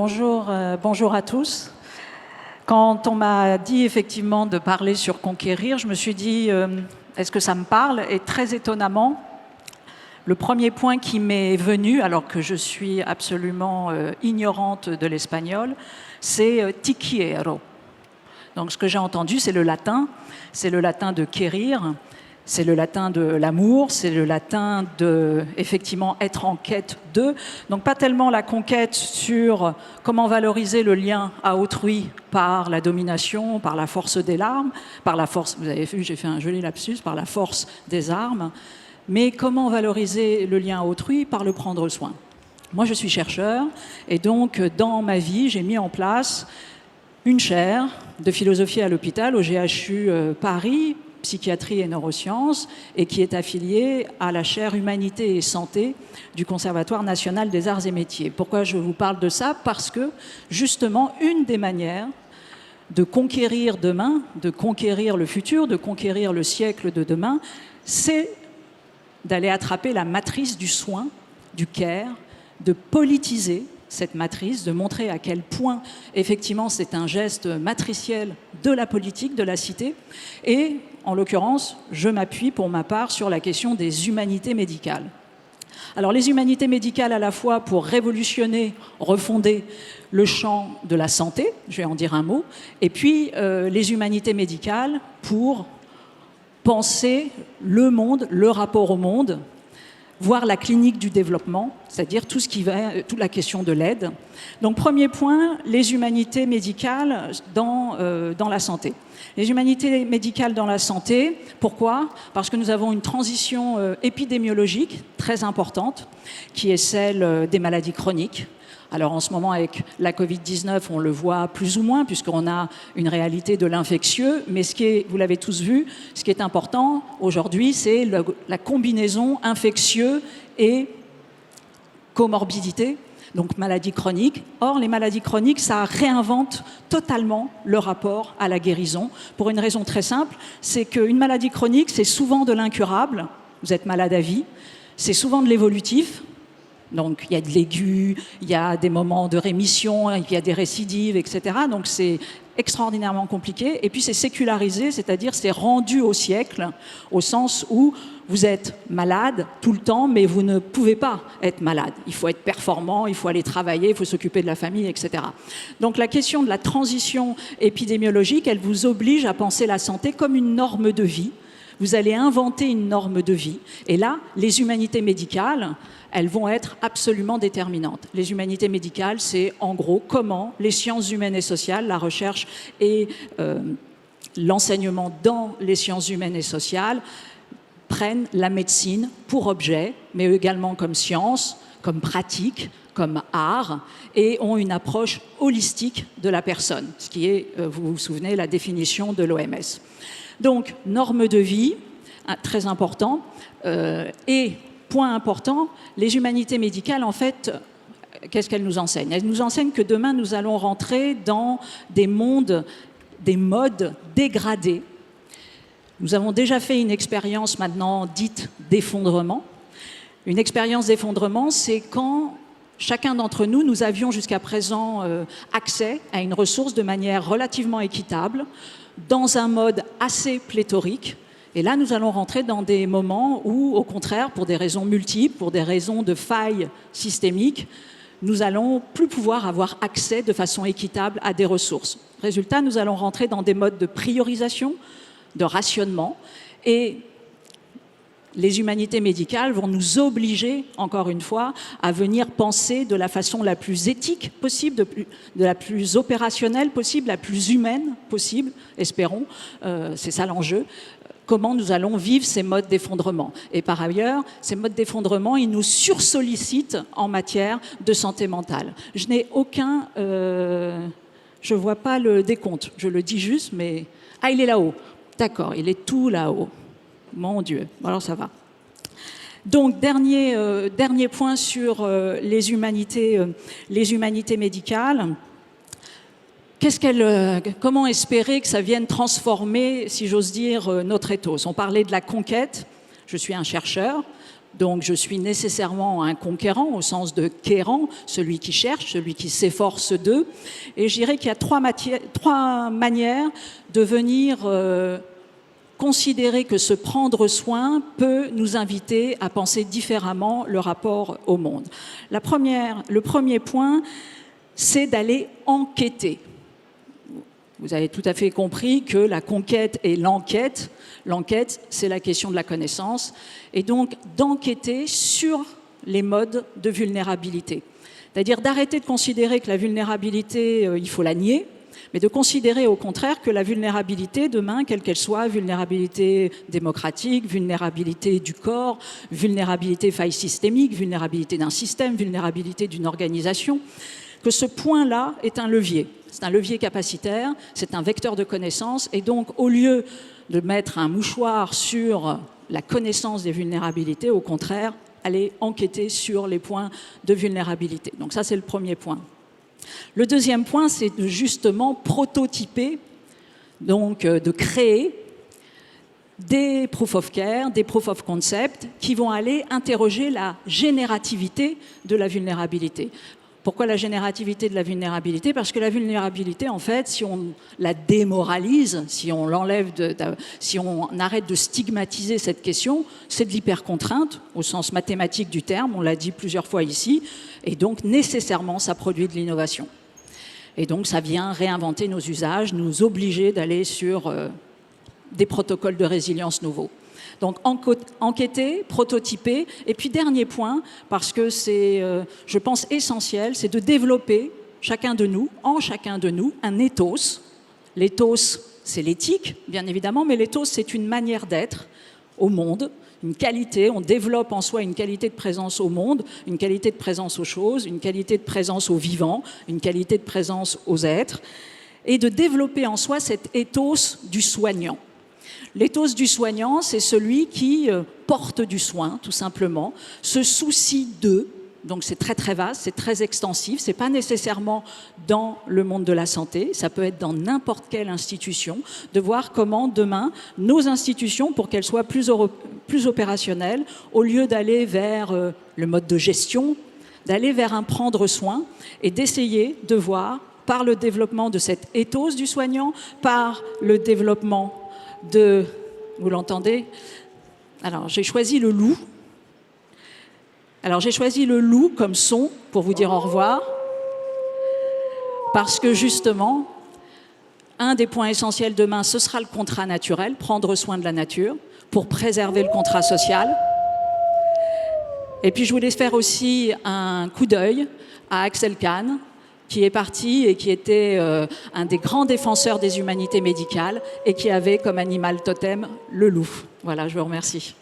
bonjour à tous. Quand on m'a dit effectivement de parler sur conquérir, je me suis dit, est-ce que ça me parle? Et très étonnamment, le premier point qui m'est venu, alors que je suis absolument ignorante de l'espagnol, c'est «ti quiero». Donc ce que j'ai entendu, c'est le latin de quérir, c'est le latin de l'amour, c'est le latin de, effectivement, être en quête de. Donc pas tellement la conquête sur comment valoriser le lien à autrui par la domination, par la force des larmes, par la force, vous avez vu, j'ai fait un joli lapsus, par la force des armes, mais comment valoriser le lien à autrui par le prendre soin. Moi, je suis chercheur, et donc dans ma vie, j'ai mis en place une chaire de philosophie à l'hôpital au GHU Paris, psychiatrie et neurosciences, et qui est affiliée à la chaire Humanité et Santé du Conservatoire national des arts et métiers. Pourquoi je vous parle de ça? Parce que, justement, une des manières de conquérir demain, de conquérir le futur, de conquérir le siècle de demain, c'est d'aller attraper la matrice du soin, du care, de politiser cette matrice, de montrer à quel point, effectivement, c'est un geste matriciel de la politique, de la cité. Et, en l'occurrence, je m'appuie pour ma part sur la question des humanités médicales. Alors, les humanités médicales à la fois pour révolutionner, refonder le champ de la santé, je vais en dire un mot, et puis les humanités médicales pour penser le monde, le rapport au monde, voir la clinique du développement, c'est-à-dire tout ce qui va, toute la question de l'aide. Donc, premier point, les humanités médicales dans la santé. Les humanités médicales dans la santé, pourquoi? Parce que nous avons une transition épidémiologique très importante, qui est celle des maladies chroniques. Alors en ce moment, avec la Covid-19, on le voit plus ou moins, puisqu'on a une réalité de l'infectieux, mais ce qui est, vous l'avez tous vu, ce qui est important aujourd'hui, c'est la combinaison infectieux et comorbidité, donc maladies chroniques. Or, les maladies chroniques, ça réinvente totalement le rapport à la guérison, pour une raison très simple, c'est qu'une maladie chronique, c'est souvent de l'incurable, vous êtes malade à vie, c'est souvent de l'évolutif. Donc, il y a de l'aigu, il y a des moments de rémission, il y a des récidives, etc. Donc, c'est extraordinairement compliqué. Et puis, c'est sécularisé, c'est-à-dire c'est rendu au siècle, au sens où vous êtes malade tout le temps, mais vous ne pouvez pas être malade. Il faut être performant, il faut aller travailler, il faut s'occuper de la famille, etc. Donc, la question de la transition épidémiologique, elle vous oblige à penser la santé comme une norme de vie. Vous allez inventer une norme de vie. Et là, les humanités médicales, elles vont être absolument déterminantes. Les humanités médicales, c'est en gros comment les sciences humaines et sociales, la recherche et l'enseignement dans les sciences humaines et sociales prennent la médecine pour objet, mais également comme science, comme pratique, comme art, et ont une approche holistique de la personne, ce qui est, vous vous souvenez, la définition de l'OMS. Donc, normes de vie, très important, et point important, les humanités médicales, en fait, qu'est-ce qu'elles nous enseignent? Elles nous enseignent que demain, nous allons rentrer dans des mondes, des modes dégradés. Nous avons déjà fait une expérience maintenant dite d'effondrement. Une expérience d'effondrement, c'est quand chacun d'entre nous, nous avions jusqu'à présent accès à une ressource de manière relativement équitable, dans un mode assez pléthorique. Et là, nous allons rentrer dans des moments où, au contraire, pour des raisons multiples, pour des raisons de failles systémiques, nous allons plus pouvoir avoir accès de façon équitable à des ressources. Résultat, nous allons rentrer dans des modes de priorisation, de rationnement, et les humanités médicales vont nous obliger, encore une fois, à venir penser de la façon la plus éthique possible, de la plus opérationnelle possible, la plus humaine possible, espérons, c'est ça l'enjeu, comment nous allons vivre ces modes d'effondrement. Et par ailleurs, ces modes d'effondrement, ils nous sursollicitent en matière de santé mentale. Je n'ai aucun... je ne vois pas le décompte, je le dis juste, mais... Ah, il est là-haut. D'accord, il est tout là-haut. Mon Dieu, alors ça va. Donc, dernier point sur les humanités médicales. Comment espérer que ça vienne transformer, si j'ose dire, notre ethos? On parlait de la conquête. Je suis un chercheur. Donc je suis nécessairement un conquérant au sens de quérant, celui qui cherche, celui qui s'efforce d'eux. Et je dirais qu'il y a trois manières de venir considérer que se prendre soin peut nous inviter à penser différemment le rapport au monde. Le premier point, c'est d'aller enquêter. Vous avez tout à fait compris que la conquête et l'enquête, c'est la question de la connaissance, et donc d'enquêter sur les modes de vulnérabilité. C'est-à-dire d'arrêter de considérer que la vulnérabilité, il faut la nier, mais de considérer au contraire que la vulnérabilité, demain, quelle qu'elle soit, vulnérabilité démocratique, vulnérabilité du corps, vulnérabilité faille systémique, vulnérabilité d'un système, vulnérabilité d'une organisation, que ce point-là est un levier. C'est un levier capacitaire, c'est un vecteur de connaissance, et donc au lieu de mettre un mouchoir sur la connaissance des vulnérabilités, au contraire, aller enquêter sur les points de vulnérabilité. Donc ça, c'est le premier point. Le deuxième point, c'est de justement prototyper, donc de créer des proof of care, des proof of concept qui vont aller interroger la générativité de la vulnérabilité. Pourquoi la générativité de la vulnérabilité? Parce que la vulnérabilité, en fait, si on la démoralise, si on l'enlève, si on arrête de stigmatiser cette question, c'est de l'hypercontrainte, au sens mathématique du terme, on l'a dit plusieurs fois ici, et donc nécessairement ça produit de l'innovation. Et donc ça vient réinventer nos usages, nous obliger d'aller sur des protocoles de résilience nouveaux. Donc enquêter, prototyper, et puis dernier point, parce que c'est, je pense, essentiel, c'est de développer chacun de nous, en chacun de nous, un ethos. L'ethos, c'est l'éthique, bien évidemment, mais l'ethos, c'est une manière d'être au monde, une qualité, on développe en soi une qualité de présence au monde, une qualité de présence aux choses, une qualité de présence aux vivants, une qualité de présence aux êtres, et de développer en soi cet ethos du soignant. L'éthos du soignant, c'est celui qui porte du soin, tout simplement, se soucie d'eux. Donc c'est très très vaste, c'est très extensif, c'est pas nécessairement dans le monde de la santé, ça peut être dans n'importe quelle institution, de voir comment demain nos institutions, pour qu'elles soient plus opérationnelles, au lieu d'aller vers le mode de gestion, d'aller vers un prendre soin et d'essayer de voir par le développement de cet ethos du soignant, par le développement de... Vous l'entendez? Alors, j'ai choisi le loup. Alors, j'ai choisi le loup comme son pour vous dire au revoir. Parce que, justement, un des points essentiels demain, ce sera le contrat naturel, prendre soin de la nature, pour préserver le contrat social. Et puis, je voulais faire aussi un coup d'œil à Axel Kahn, qui est parti et qui était un des grands défenseurs des humanités médicales et qui avait comme animal totem le loup. Voilà, je vous remercie.